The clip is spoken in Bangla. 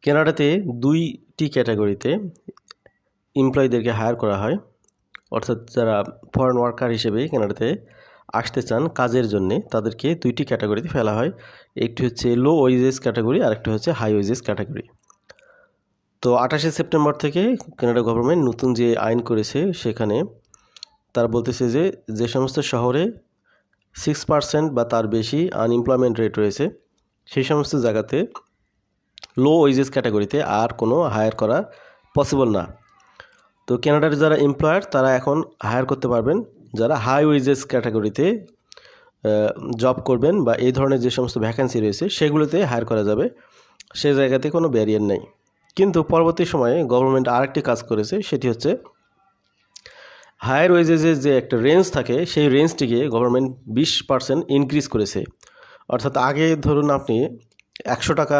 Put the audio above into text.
কানাডাতে দুইটি ক্যাটাগরিতে এমপ্লয়ীদেরকে হায়ার করা হয়, অর্থাৎ যারা ফরেন ওয়ার্কার হিসেবে কানাডাতে আসতে চান কাজের জন্যে তাদেরকে দুইটি ক্যাটাগরিতে ফেলা হয়। একটি হচ্ছে লো ওয়েজেস ক্যাটাগরি আর একটি হচ্ছে হাই ওয়েজেস ক্যাটাগরি। তো 28শে সেপ্টেম্বর থেকে কানাডা গভর্নমেন্ট নতুন যে আইন করেছে সেখানে তারা বলতেছে যে যে সমস্ত শহরে 6% বা তার বেশি আনএমপ্লয়মেন্ট রেট রয়েছে সেই সমস্ত জায়গাতে লো ওয়েজেস ক্যাটাগরিতে আর কোনো হায়ার করা পসিবল না। তো কানাডার যারা এমপ্লয়ার তারা এখন হায়ার করতে পারবেন যারা হাই ওয়েজেস ক্যাটাগরিতে জব করবেন বা এই ধরনের যে সমস্ত ভ্যাকেন্সি রয়েছে সেগুলোতে হায়ার করা যাবে, সে জায়গাতে কোনো ব্যারিয়ার নেই। কিন্তু পরবর্তী সময়ে গভর্নমেন্ট আরেকটি কাজ করেছে, সেটি হচ্ছে হায়ার ওয়েজেসের যে একটা রেঞ্জ থাকে সেই রেঞ্জটিকে গভর্নমেন্ট 20% ইনক্রিজ করেছে। অর্থাৎ আগে ধরুন আপনি 100 টাকা